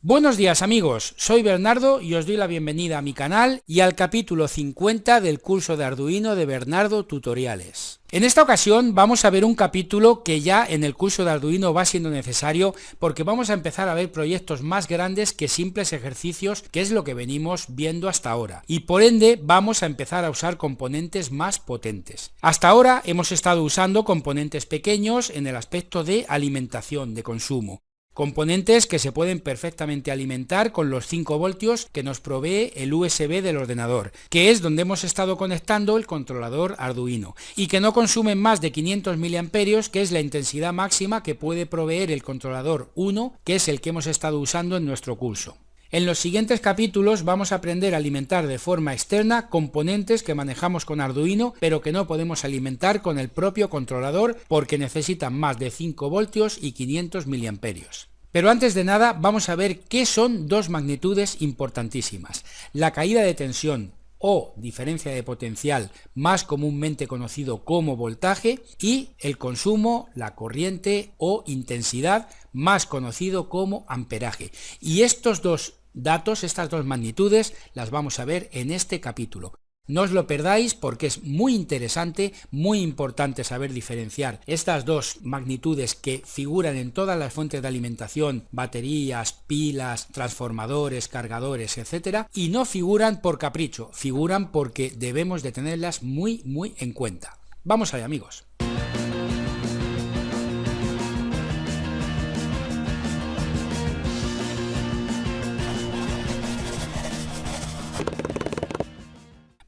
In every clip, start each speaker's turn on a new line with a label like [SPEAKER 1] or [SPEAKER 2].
[SPEAKER 1] Buenos días amigos, soy Bernardo y os doy la bienvenida a mi canal y al capítulo 50 del curso de Arduino de Bernardo Tutoriales. En esta ocasión vamos a ver un capítulo que ya en el curso de Arduino va siendo necesario porque vamos a empezar a ver proyectos más grandes que simples ejercicios, que es lo que venimos viendo hasta ahora, y por ende vamos a empezar a usar componentes más potentes. Hasta ahora hemos estado usando componentes pequeños en el aspecto de alimentación, de consumo. Componentes que se pueden perfectamente alimentar con los 5 voltios que nos provee el USB del ordenador, que es donde hemos estado conectando el controlador Arduino, y que no consumen más de 500 miliamperios, que es la intensidad máxima que puede proveer el controlador 1, que es el que hemos estado usando en nuestro curso. En los siguientes capítulos vamos a aprender a alimentar de forma externa componentes que manejamos con Arduino, pero que no podemos alimentar con el propio controlador porque necesitan más de 5 voltios y 500 miliamperios. Pero antes de nada vamos a ver qué son dos magnitudes importantísimas: la caída de tensión o diferencia de potencial, más comúnmente conocido como voltaje, y el consumo, la corriente o intensidad, más conocido como amperaje. Y estos dos datos, estas dos magnitudes, las vamos a ver en este capítulo. No os lo perdáis porque es muy interesante, muy importante saber diferenciar estas dos magnitudes que figuran en todas las fuentes de alimentación, baterías, pilas, transformadores, cargadores, etcétera, y no figuran por capricho, figuran porque debemos de tenerlas muy en cuenta. Vamos allá, amigos.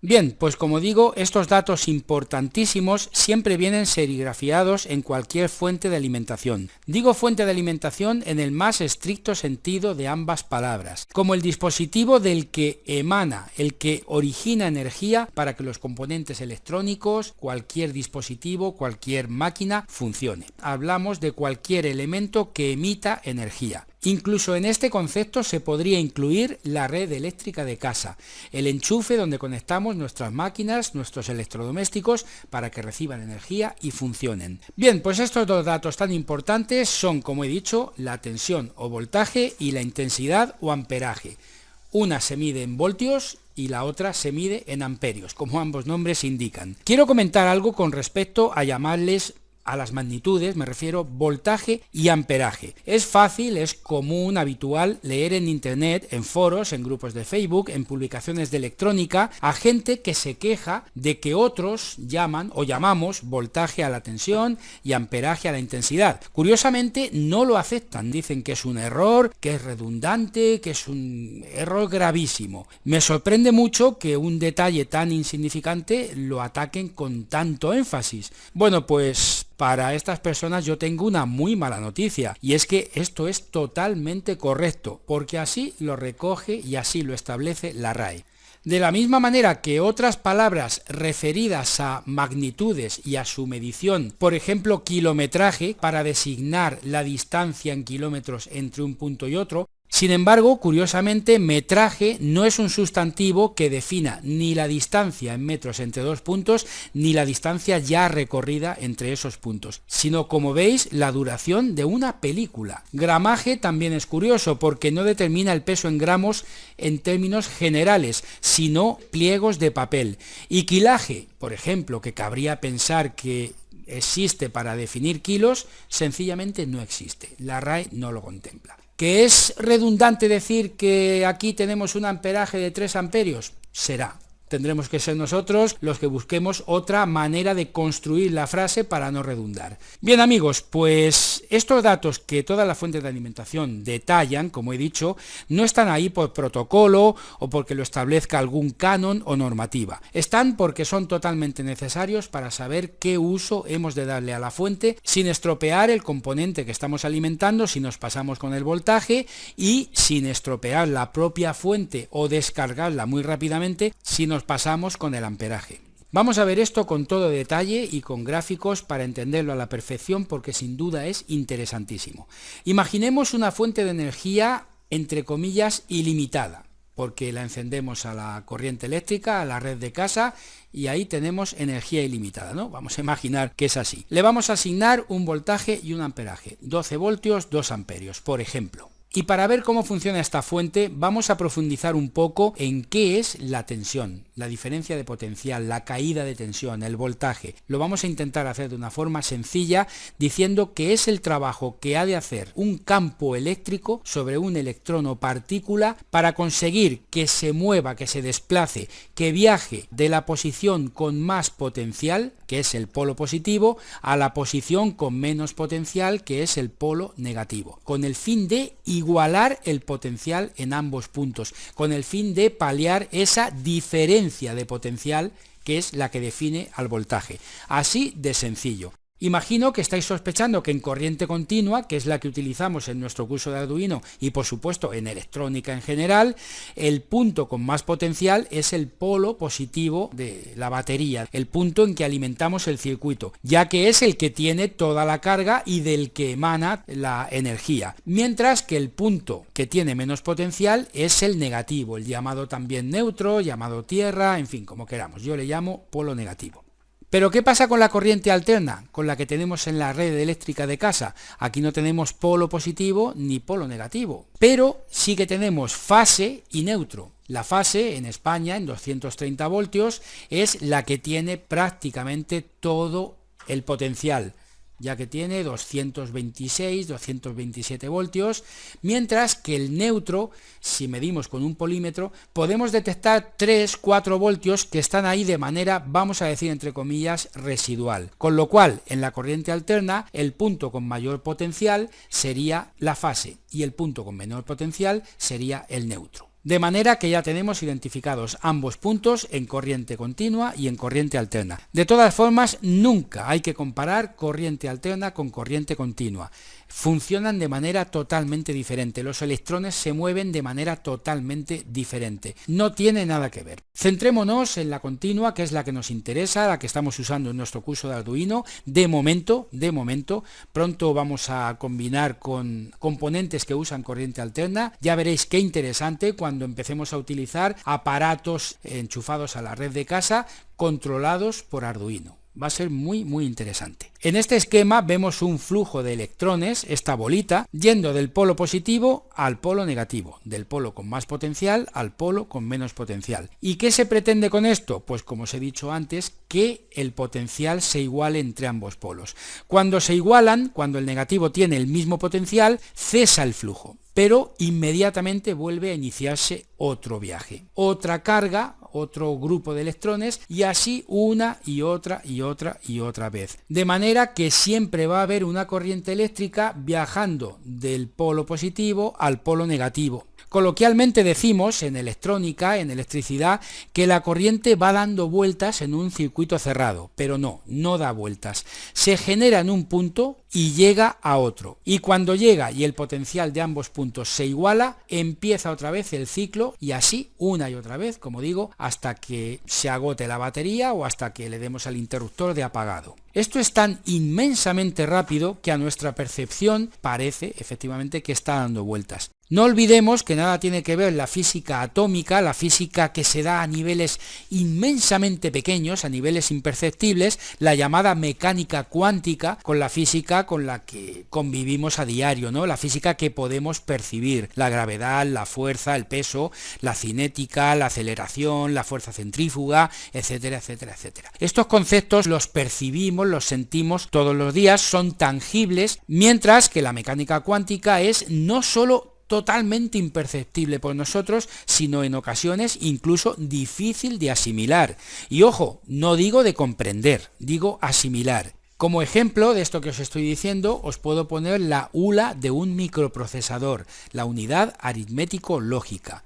[SPEAKER 1] Bien, pues como digo, estos datos importantísimos siempre vienen serigrafiados en cualquier fuente de alimentación. Digo fuente de alimentación en el más estricto sentido de ambas palabras, como el dispositivo del que emana, el que origina energía para que los componentes electrónicos, cualquier dispositivo, cualquier máquina funcione. Hablamos de cualquier elemento que emita energía. Incluso en este concepto se podría incluir la red eléctrica de casa, el enchufe donde conectamos nuestras máquinas, nuestros electrodomésticos para que reciban energía y funcionen. Bien, pues estos dos datos tan importantes son, como he dicho, la tensión o voltaje y la intensidad o amperaje. Una se mide en voltios y la otra se mide en amperios, como ambos nombres indican. Quiero comentar algo con respecto a llamarles a las magnitudes, me refiero voltaje y amperaje. Es fácil, es común, habitual leer en internet, en foros, en grupos de Facebook, en publicaciones de electrónica, a gente que se queja de que otros llaman o llamamos voltaje a la tensión y amperaje a la intensidad. Curiosamente no lo aceptan, dicen que es un error, que es redundante, que es un error gravísimo. Me sorprende mucho que un detalle tan insignificante lo ataquen con tanto énfasis. Bueno, pues para estas personas yo tengo una muy mala noticia, y es que esto es totalmente correcto, porque así lo recoge y así lo establece la RAE. De la misma manera que otras palabras referidas a magnitudes y a su medición, por ejemplo kilometraje, para designar la distancia en kilómetros entre un punto y otro, sin embargo, curiosamente, metraje no es un sustantivo que defina ni la distancia en metros entre dos puntos, ni la distancia ya recorrida entre esos puntos, sino, como veis, la duración de una película. Gramaje también es curioso porque no determina el peso en gramos en términos generales, sino pliegos de papel. Y quilaje, por ejemplo, que cabría pensar que existe para definir kilos, sencillamente no existe. La RAE no lo contempla. ¿Que es redundante decir que aquí tenemos un amperaje de 3 amperios? Será. Tendremos que ser nosotros los que busquemos otra manera de construir la frase para no redundar. Bien amigos, pues estos datos que todas las fuentes de alimentación detallan, como he dicho, no están ahí por protocolo o porque lo establezca algún canon o normativa. Están porque son totalmente necesarios para saber qué uso hemos de darle a la fuente sin estropear el componente que estamos alimentando si nos pasamos con el voltaje, y sin estropear la propia fuente o descargarla muy rápidamente si nos pasamos con el amperaje. Vamos a ver esto con todo detalle y con gráficos para entenderlo a la perfección, porque sin duda es interesantísimo. Imaginemos una fuente de energía entre comillas ilimitada, porque la encendemos a la corriente eléctrica, a la red de casa, y ahí tenemos energía ilimitada, ¿no? Vamos a imaginar que es así. Le vamos a asignar un voltaje y un amperaje, 12 voltios, 2 amperios, por ejemplo. Y para ver cómo funciona esta fuente, vamos a profundizar un poco en qué es la tensión, la diferencia de potencial, la caída de tensión, el voltaje. Lo vamos a intentar hacer de una forma sencilla, diciendo que es el trabajo que ha de hacer un campo eléctrico sobre un electrón o partícula para conseguir que se mueva, que se desplace, que viaje de la posición con más potencial, que es el polo positivo, a la posición con menos potencial, que es el polo negativo, con el fin de igualar el potencial en ambos puntos, con el fin de paliar esa diferencia de potencial que es la que define al voltaje. Así de sencillo. Imagino que estáis sospechando que en corriente continua, que es la que utilizamos en nuestro curso de Arduino y por supuesto en electrónica en general, el punto con más potencial es el polo positivo de la batería, el punto en que alimentamos el circuito, ya que es el que tiene toda la carga y del que emana la energía, mientras que el punto que tiene menos potencial es el negativo, el llamado también neutro, llamado tierra, en fin, como queramos, yo le llamo polo negativo. Pero ¿qué pasa con la corriente alterna, con la que tenemos en la red eléctrica de casa? Aquí no tenemos polo positivo ni polo negativo, pero sí que tenemos fase y neutro. La fase en España, en 230 voltios, es la que tiene prácticamente todo el potencial, ya que tiene 226, 227 voltios, mientras que el neutro, si medimos con un polímetro, podemos detectar 3, 4 voltios que están ahí de manera, vamos a decir entre comillas, residual. Con lo cual, en la corriente alterna, el punto con mayor potencial sería la fase y el punto con menor potencial sería el neutro. De manera que ya tenemos identificados ambos puntos en corriente continua y en corriente alterna. De todas formas, nunca hay que comparar corriente alterna con corriente continua. Funcionan de manera totalmente diferente. Los electrones se mueven de manera totalmente diferente. No tiene nada que ver. Centrémonos en la continua, que es la que nos interesa, la que estamos usando en nuestro curso de Arduino. De momento, pronto vamos a combinar con componentes que usan corriente alterna. Ya veréis qué interesante cuando empecemos a utilizar aparatos enchufados a la red de casa controlados por Arduino. Va a ser muy interesante. En este esquema vemos un flujo de electrones, esta bolita, yendo del polo positivo al polo negativo, del polo con más potencial al polo con menos potencial. ¿Y qué se pretende con esto? Pues como os he dicho antes, que el potencial se iguale entre ambos polos. Cuando se igualan, cuando el negativo tiene el mismo potencial, cesa el flujo, pero inmediatamente vuelve a iniciarse otro viaje, otra carga, otro grupo de electrones, y así una y otra vez. De manera que siempre va a haber una corriente eléctrica viajando del polo positivo al polo negativo. Coloquialmente decimos en electrónica, en electricidad, que la corriente va dando vueltas en un circuito cerrado, pero no da vueltas. Se genera en un punto y llega a otro. Y cuando llega y el potencial de ambos puntos se iguala, empieza otra vez el ciclo y así una y otra vez, como digo, hasta que se agote la batería o hasta que le demos al interruptor de apagado. Esto es tan inmensamente rápido que a nuestra percepción parece efectivamente que está dando vueltas. No olvidemos que nada tiene que ver la física atómica, la física que se da a niveles inmensamente pequeños, a niveles imperceptibles, la llamada mecánica cuántica, con la física con la que convivimos a diario, ¿no? La física que podemos percibir, la gravedad, la fuerza, el peso, la cinética, la aceleración, la fuerza centrífuga, etcétera, etcétera, etcétera. Estos conceptos los percibimos, los sentimos todos los días, son tangibles, mientras que la mecánica cuántica es no solo totalmente imperceptible por nosotros, sino en ocasiones incluso difícil de asimilar. Y ojo, no digo de comprender, digo asimilar. Como ejemplo de esto que os estoy diciendo, os puedo poner la ULA de un microprocesador, la unidad aritmético-lógica.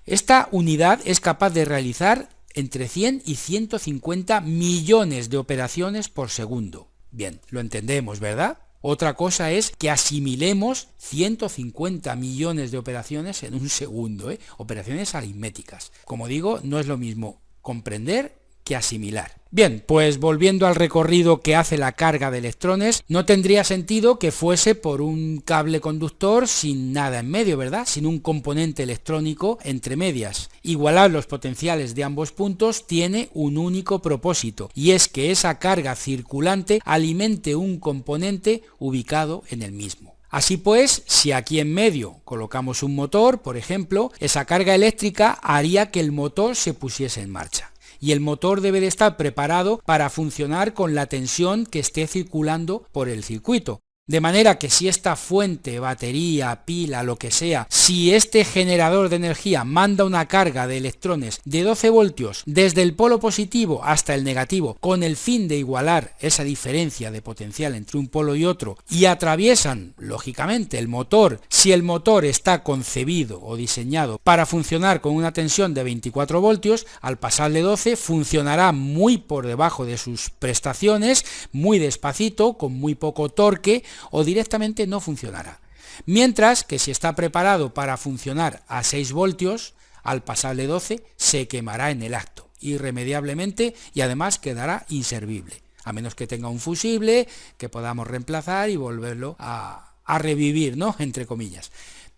[SPEAKER 1] Esta unidad es capaz de realizar entre 100 y 150 millones de operaciones por segundo. Bien, lo entendemos, ¿verdad? Otra cosa es que asimilemos 150 millones de operaciones en un segundo, operaciones aritméticas. Como digo, no es lo mismo comprender que asimilar. Bien, pues volviendo al recorrido que hace la carga de electrones, no tendría sentido que fuese por un cable conductor sin nada en medio, ¿verdad? Sin un componente electrónico entre medias. Igualar los potenciales de ambos puntos tiene un único propósito, y es que esa carga circulante alimente un componente ubicado en el mismo. Así pues, si aquí en medio colocamos un motor, por ejemplo, esa carga eléctrica haría que el motor se pusiese en marcha. Y el motor debe de estar preparado para funcionar con la tensión que esté circulando por el circuito. De manera que si esta fuente, batería, pila, lo que sea, si este generador de energía manda una carga de electrones de 12 voltios desde el polo positivo hasta el negativo con el fin de igualar esa diferencia de potencial entre un polo y otro y atraviesan, lógicamente, el motor, si el motor está concebido o diseñado para funcionar con una tensión de 24 voltios, al pasarle 12 funcionará muy por debajo de sus prestaciones, muy despacito, con muy poco torque, o directamente no funcionará. Mientras que si está preparado para funcionar a 6 voltios, al pasarle 12 se quemará en el acto, irremediablemente, y además quedará inservible, a menos que tenga un fusible que podamos reemplazar y volverlo a revivir, ¿no?, entre comillas.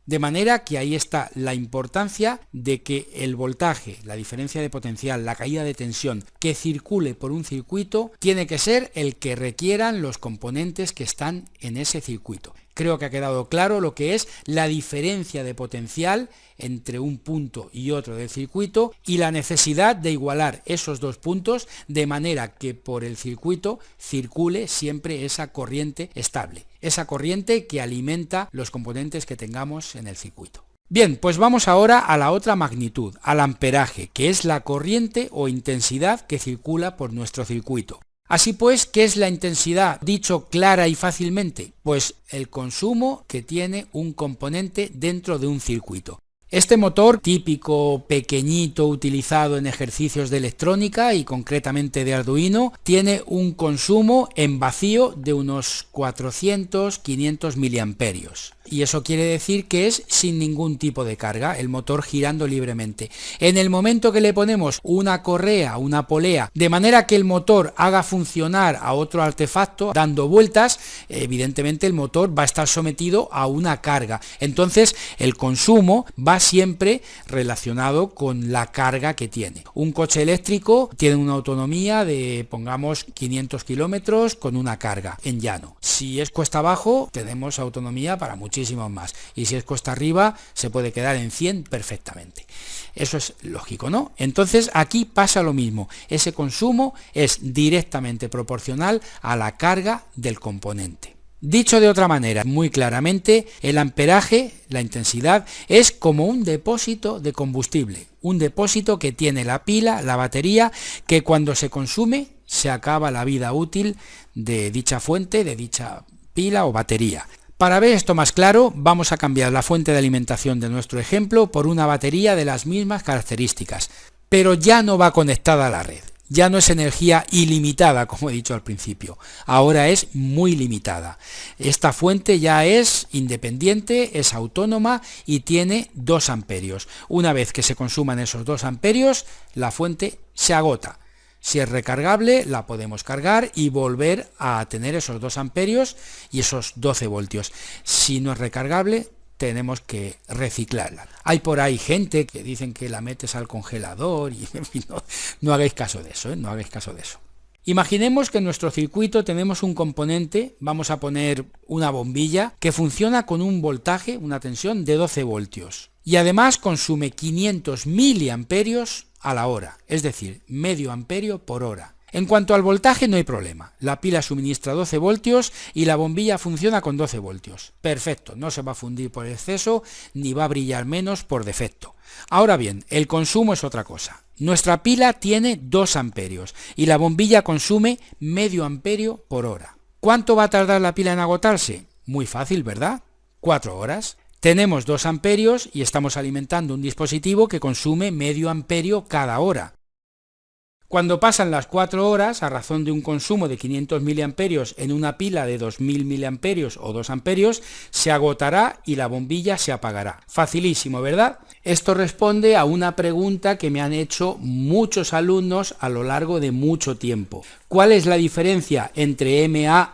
[SPEAKER 1] De manera que ahí está la importancia de que el voltaje, la diferencia de potencial, la caída de tensión que circule por un circuito tiene que ser el que requieran los componentes que están en ese circuito. Creo que ha quedado claro lo que es la diferencia de potencial entre un punto y otro del circuito y la necesidad de igualar esos dos puntos de manera que por el circuito circule siempre esa corriente estable, esa corriente que alimenta los componentes que tengamos en el circuito. Bien, pues vamos ahora a la otra magnitud, al amperaje, que es la corriente o intensidad que circula por nuestro circuito. Así pues, ¿qué es la intensidad? Dicho clara y fácilmente, pues el consumo que tiene un componente dentro de un circuito. Este motor típico, pequeñito, utilizado en ejercicios de electrónica y concretamente de Arduino, tiene un consumo en vacío de unos 400-500 miliamperios. Y eso quiere decir que es sin ningún tipo de carga, el motor girando libremente. En el momento que le ponemos una correa, una polea, de manera que el motor haga funcionar a otro artefacto dando vueltas, evidentemente el motor va a estar sometido a una carga. Entonces el consumo va siempre relacionado con la carga que tiene. Un coche eléctrico tiene una autonomía de, pongamos, 500 kilómetros con una carga en llano. Si es cuesta abajo, tenemos autonomía para muchísimos más. Y si es cuesta arriba, se puede quedar en 100 perfectamente. Eso es lógico, ¿no? Entonces aquí pasa lo mismo. Ese consumo es directamente proporcional a la carga del componente. Dicho de otra manera, muy claramente, el amperaje, la intensidad, es como un depósito de combustible. Un depósito que tiene la pila, la batería, que cuando se consume se acaba la vida útil de dicha fuente, de dicha pila o batería. Para ver esto más claro, vamos a cambiar la fuente de alimentación de nuestro ejemplo por una batería de las mismas características, pero ya no va conectada a la red. Ya no es energía ilimitada, como he dicho al principio, ahora es muy limitada. Esta fuente ya es independiente, es autónoma y tiene 2 amperios. Una vez que se consuman esos 2 amperios, la fuente se agota. Si es recargable, la podemos cargar y volver a tener esos 2 amperios y esos 12 voltios. Si no es recargable, tenemos que reciclarla. Hay por ahí gente que dicen que la metes al congelador y en fin, no hagáis caso de eso, no hagáis caso de eso. Imaginemos que en nuestro circuito tenemos un componente, vamos a poner una bombilla, que funciona con un voltaje, una tensión de 12 voltios. Y además consume 500 miliamperios a la hora, es decir, medio amperio por hora. En cuanto al voltaje no hay problema, la pila suministra 12 voltios y la bombilla funciona con 12 voltios. Perfecto, no se va a fundir por exceso ni va a brillar menos por defecto. Ahora bien, el consumo es otra cosa. Nuestra pila tiene 2 amperios y la bombilla consume medio amperio por hora. ¿Cuánto va a tardar la pila en agotarse? Muy fácil, ¿verdad? 4 horas. Tenemos 2 amperios y estamos alimentando un dispositivo que consume medio amperio cada hora. Cuando pasan las 4 horas, a razón de un consumo de 500 miliamperios en una pila de 2000 miliamperios o 2 amperios, se agotará y la bombilla se apagará. Facilísimo, ¿verdad? Esto responde a una pregunta que me han hecho muchos alumnos a lo largo de mucho tiempo. ¿Cuál es la diferencia entre mAh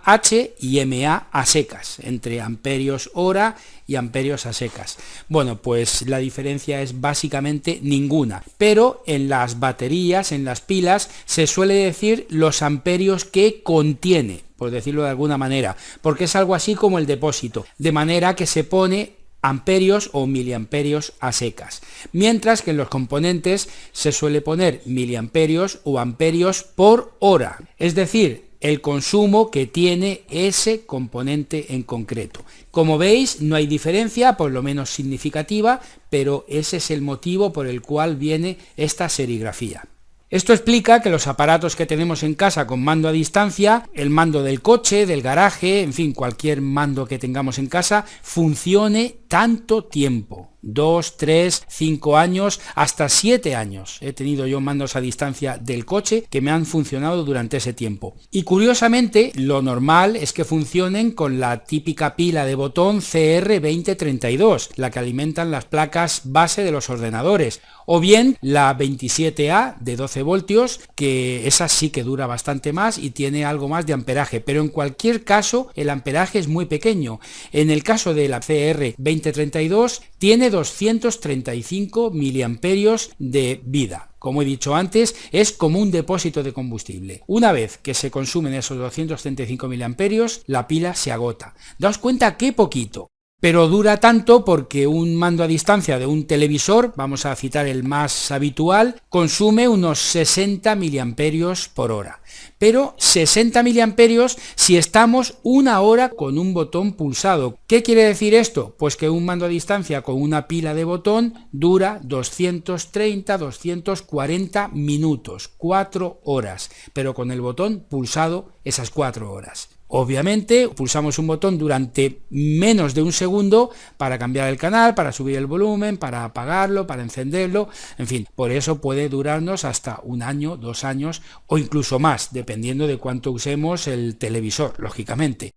[SPEAKER 1] y mA a secas? Entre amperios hora y amperios a secas. Bueno, pues la diferencia es básicamente ninguna, pero en las baterías, en las pilas, se suele decir los amperios que contiene. por decirlo de alguna manera, porque es algo así como el depósito, de manera que se pone amperios o miliamperios a secas, mientras que en los componentes se suele poner miliamperios o amperios por hora, es decir, el consumo que tiene ese componente en concreto. Como veis, no hay diferencia, por lo menos significativa, pero ese es el motivo por el cual viene esta serigrafía. Esto explica que los aparatos que tenemos en casa con mando a distancia, el mando del coche, del garaje, en fin, cualquier mando que tengamos en casa, funcione tanto tiempo. 2, 3, 5 años, hasta 7 años. He tenido yo mandos a distancia del coche que me han funcionado durante ese tiempo. Y curiosamente, lo normal es que funcionen con la típica pila de botón CR2032, la que alimentan las placas base de los ordenadores. O bien la 27A de 12 voltios, que esa sí que dura bastante más y tiene algo más de amperaje, pero en cualquier caso el amperaje es muy pequeño. En el caso de la CR2032 tiene 235 miliamperios de vida. Como he dicho antes, es como un depósito de combustible. Una vez que se consumen esos 235 miliamperios, la pila se agota. Daos cuenta qué poquito. Pero dura tanto porque un mando a distancia de un televisor, vamos a citar el más habitual, consume unos 60 miliamperios por hora. Pero 60 miliamperios si estamos una hora con un botón pulsado. ¿Qué quiere decir esto? Pues que un mando a distancia con una pila de botón dura 230, 240 minutos, 4 horas, pero con el botón pulsado esas 4 horas. Obviamente pulsamos un botón durante menos de un segundo para cambiar el canal, para subir el volumen, para apagarlo, para encenderlo, en fin, por eso puede durarnos hasta 1 año, 2 años o incluso más, dependiendo de cuánto usemos el televisor, lógicamente.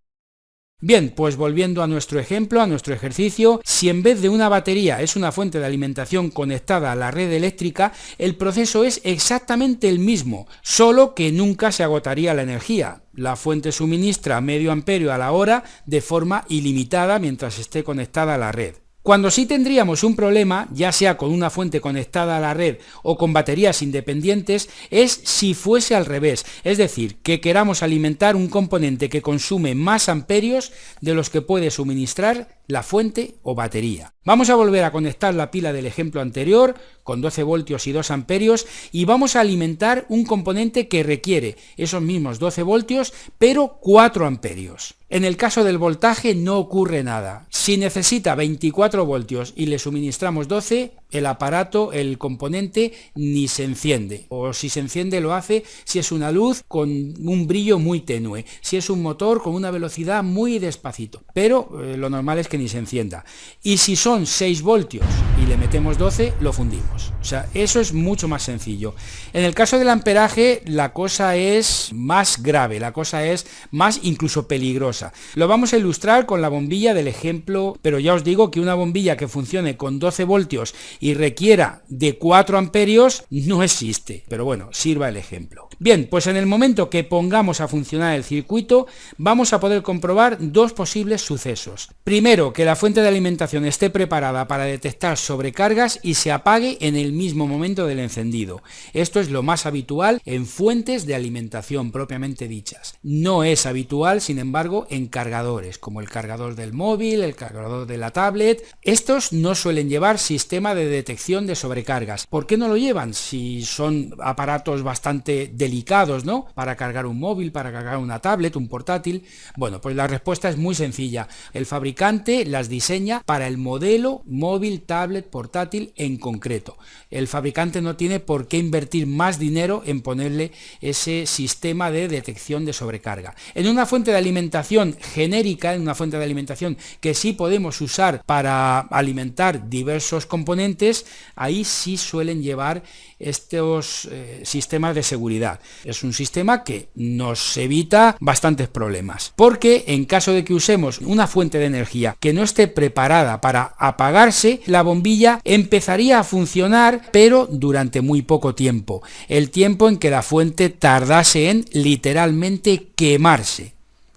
[SPEAKER 1] Bien, pues volviendo a nuestro ejemplo, a nuestro ejercicio, si en vez de una batería es una fuente de alimentación conectada a la red eléctrica, el proceso es exactamente el mismo, solo que nunca se agotaría la energía. La fuente suministra medio amperio a la hora de forma ilimitada mientras esté conectada a la red. Cuando sí tendríamos un problema, ya sea con una fuente conectada a la red o con baterías independientes, es si fuese al revés, es decir, que queramos alimentar un componente que consume más amperios de los que puede suministrar la fuente o batería. Vamos a volver a conectar la pila del ejemplo anterior con 12 voltios y 2 amperios y vamos a alimentar un componente que requiere esos mismos 12 voltios pero 4 amperios. En el caso del voltaje no ocurre nada. Si necesita 24 voltios y le suministramos 12, el aparato, el componente, ni se enciende. O si se enciende lo hace si es una luz con un brillo muy tenue, si es un motor con una velocidad muy despacito. Pero lo normal es que ni se encienda. Y si son 6 voltios y le metemos 12, lo fundimos. O sea, eso es mucho más sencillo. En el caso del amperaje, la cosa es más grave, la cosa es más incluso peligrosa. Lo vamos a ilustrar con la bombilla del ejemplo, pero ya os digo que una bombilla que funcione con 12 voltios y requiera de 4 amperios no existe, pero bueno, sirva el ejemplo. Bien, pues en el momento que pongamos a funcionar el circuito, vamos a poder comprobar dos posibles sucesos. Primero, que la fuente de alimentación esté preparada para detectar sobrecargas y se apague en el mismo momento del encendido. Esto es lo más habitual en fuentes de alimentación propiamente dichas. No es habitual, sin embargo, en cargadores, como el cargador del móvil, el cargador de la tablet. Estos no suelen llevar sistema de detección de sobrecargas. ¿Por qué no lo llevan? Si son aparatos bastante delicados, ¿no? Para cargar un móvil, para cargar una tablet, un portátil. Bueno, pues la respuesta es muy sencilla. El fabricante las diseña para el modelo móvil, tablet, portátil en concreto. El fabricante no tiene por qué invertir más dinero en ponerle ese sistema de detección de sobrecarga. En una fuente de alimentación genérica, en una fuente de alimentación que sí podemos usar para alimentar diversos componentes, ahí sí suelen llevar estos sistemas de seguridad. Es un sistema que nos evita bastantes problemas, porque en caso de que usemos una fuente de energía que no esté preparada para apagarse, la bombilla empezaría a funcionar, pero durante muy poco tiempo, el tiempo en que la fuente tardase en literalmente quemarse.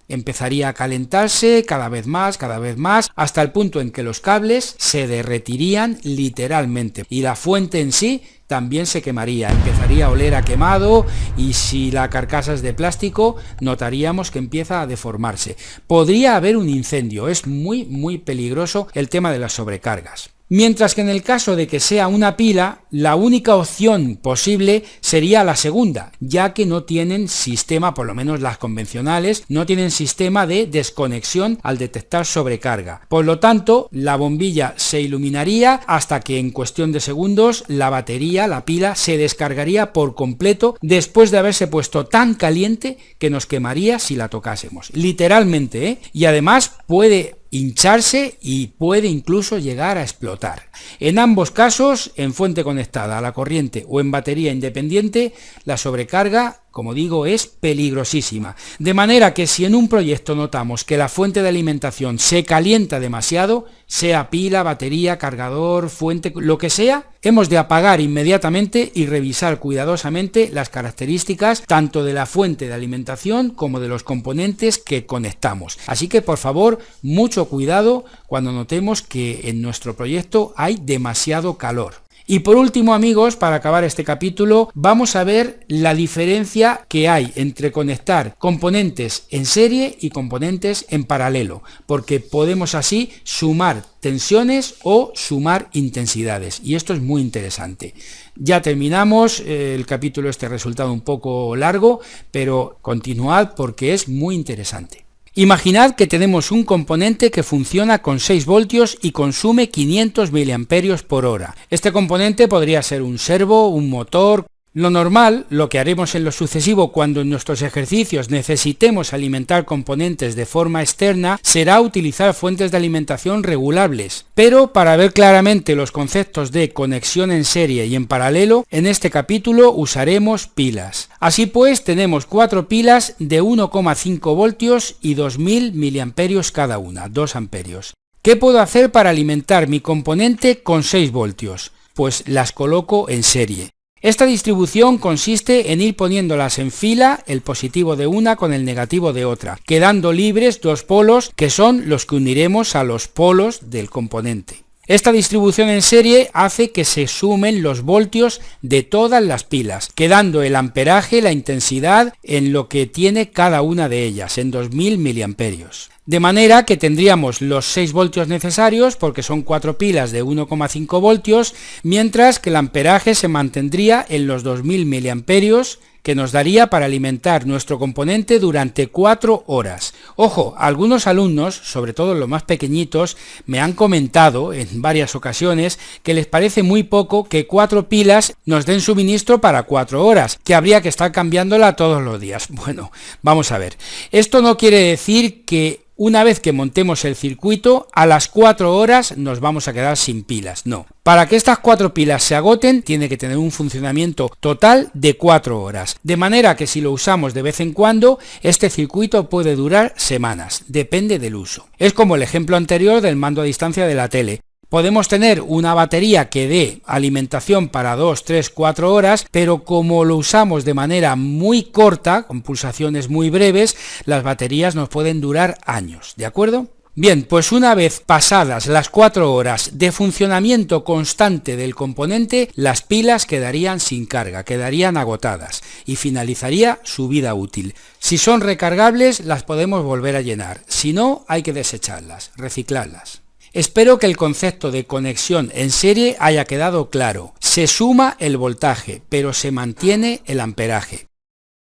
[SPEAKER 1] empezaría a calentarse cada vez más, hasta el punto en que los cables se derretirían literalmente y la fuente en sí también se quemaría, empezaría a oler a quemado y si la carcasa es de plástico notaríamos que empieza a deformarse. Podría haber un incendio, es muy peligroso el tema de las sobrecargas. Mientras que en el caso de que sea una pila, la única opción posible sería la segunda, ya que no tienen sistema, por lo menos las convencionales, no tienen sistema de desconexión al detectar sobrecarga. Por lo tanto, la bombilla se iluminaría hasta que en cuestión de segundos la batería, la pila, se descargaría por completo después de haberse puesto tan caliente que nos quemaría si la tocásemos. Literalmente, ¿eh? Y además puede hincharse y puede incluso llegar a explotar. En ambos casos, en fuente conectada a la corriente o en batería independiente, la sobrecarga, como digo, es peligrosísima. De manera que si en un proyecto notamos que la fuente de alimentación se calienta demasiado, sea pila, batería, cargador, fuente, lo que sea, hemos de apagar inmediatamente y revisar cuidadosamente las características tanto de la fuente de alimentación como de los componentes que conectamos. Así que, por favor, mucho cuidado cuando notemos que en nuestro proyecto hay demasiado calor. Y por último, amigos, para acabar este capítulo, vamos a ver la diferencia que hay entre conectar componentes en serie y componentes en paralelo, porque podemos así sumar tensiones o sumar intensidades, y esto es muy interesante. Ya terminamos, el capítulo resultado un poco largo, pero continuad porque es muy interesante. Imaginad que tenemos un componente que funciona con 6 voltios y consume 500 miliamperios por hora. Este componente podría ser un servo, un motor. Lo normal, lo que haremos en lo sucesivo cuando en nuestros ejercicios necesitemos alimentar componentes de forma externa, será utilizar fuentes de alimentación regulables. Pero para ver claramente los conceptos de conexión en serie y en paralelo, en este capítulo usaremos pilas. Así pues, tenemos 4 pilas de 1,5 voltios y 2000 miliamperios cada una, 2 amperios. ¿Qué puedo hacer para alimentar mi componente con 6 voltios? Pues las coloco en serie. Esta distribución consiste en ir poniéndolas en fila, el positivo de una con el negativo de otra, quedando libres 2 polos que son los que uniremos a los polos del componente. Esta distribución en serie hace que se sumen los voltios de todas las pilas, quedando el amperaje, la intensidad, en lo que tiene cada una de ellas, en 2000 miliamperios. De manera que tendríamos los 6 voltios necesarios, porque son 4 pilas de 1,5 voltios, mientras que el amperaje se mantendría en los 2000 miliamperios, que nos daría para alimentar nuestro componente durante 4 horas. Ojo, algunos alumnos, sobre todo los más pequeñitos, me han comentado en varias ocasiones que les parece muy poco que 4 pilas nos den suministro para 4 horas, que habría que estar cambiándola todos los días. Bueno, vamos a ver. Esto no quiere decir que una vez que montemos el circuito, a las 4 horas nos vamos a quedar sin pilas, no. Para que estas 4 pilas se agoten, tiene que tener un funcionamiento total de 4 horas. De manera que si lo usamos de vez en cuando, este circuito puede durar semanas, depende del uso. Es como el ejemplo anterior del mando a distancia de la tele. Podemos tener una batería que dé alimentación para 2, 3, 4 horas, pero como lo usamos de manera muy corta, con pulsaciones muy breves, las baterías nos pueden durar años, ¿de acuerdo? Bien, pues una vez pasadas las 4 horas de funcionamiento constante del componente, las pilas quedarían sin carga, quedarían agotadas y finalizaría su vida útil. Si son recargables, las podemos volver a llenar, si no, hay que desecharlas, reciclarlas. Espero que el concepto de conexión en serie haya quedado claro. Se suma el voltaje, pero se mantiene el amperaje.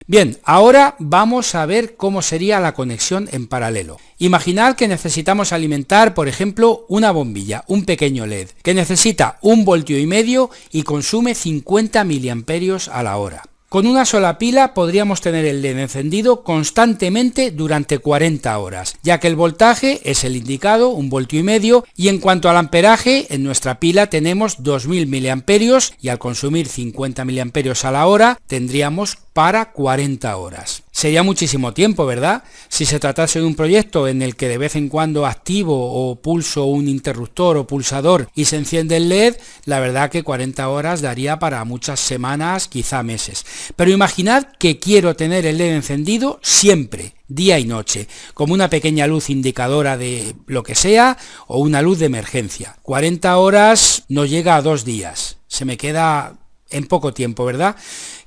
[SPEAKER 1] Bien, ahora vamos a ver cómo sería la conexión en paralelo. Imaginad que necesitamos alimentar, por ejemplo, una bombilla, un pequeño LED, que necesita 1,5 voltios y consume 50 miliamperios a la hora. Con una sola pila podríamos tener el LED encendido constantemente durante 40 horas, ya que el voltaje es el indicado, 1,5 voltios, y en cuanto al amperaje, en nuestra pila tenemos 2000 miliamperios y al consumir 50 miliamperios a la hora tendríamos para 40 horas. Sería muchísimo tiempo, ¿verdad? Si se tratase de un proyecto en el que de vez en cuando activo o pulso un interruptor o pulsador y se enciende el LED, la verdad que 40 horas daría para muchas semanas, quizá meses. Pero imaginad que quiero tener el LED encendido siempre, día y noche, como una pequeña luz indicadora de lo que sea o una luz de emergencia. 40 horas no llega a 2 días, se me queda en poco tiempo, ¿verdad?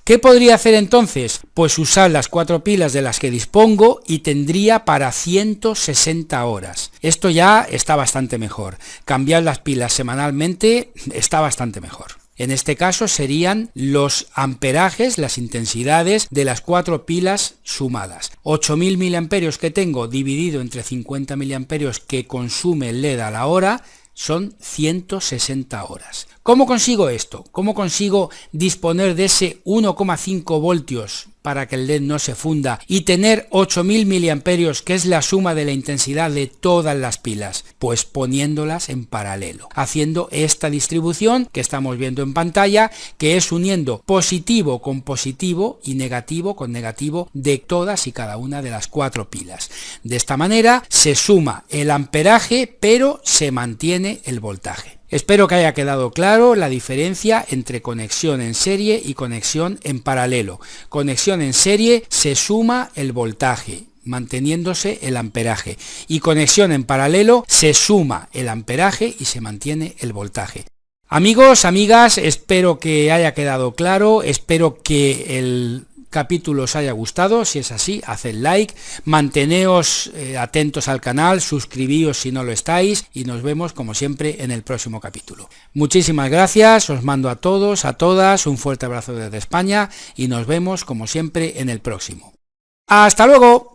[SPEAKER 1] ¿Qué podría hacer entonces? Pues usar las 4 pilas de las que dispongo y tendría para 160 horas. Esto ya está bastante mejor. Cambiar las pilas semanalmente está bastante mejor. En este caso serían los amperajes, las intensidades de las 4 pilas sumadas. 8.000 miliamperios que tengo dividido entre 50 miliamperios que consume el LED a la hora son 160 horas. ¿Cómo consigo esto? ¿Cómo consigo disponer de ese 1,5 voltios para que el LED no se funda y tener 8.000 miliamperios, que es la suma de la intensidad de todas las pilas? Pues poniéndolas en paralelo, haciendo esta distribución que estamos viendo en pantalla, que es uniendo positivo con positivo y negativo con negativo de todas y cada una de las 4 pilas. De esta manera se suma el amperaje, pero se mantiene el voltaje. Espero que haya quedado claro la diferencia entre conexión en serie y conexión en paralelo. Conexión en serie se suma el voltaje, manteniéndose el amperaje, y conexión en paralelo se suma el amperaje y se mantiene el voltaje. Amigos, amigas, espero que haya quedado claro, espero que el capítulo os haya gustado. Si es así, haced like, manteneos atentos al canal, suscribíos si no lo estáis y nos vemos como siempre en el próximo capítulo. Muchísimas gracias, os mando a todos, a todas, un fuerte abrazo desde España y nos vemos como siempre en el próximo. ¡Hasta luego!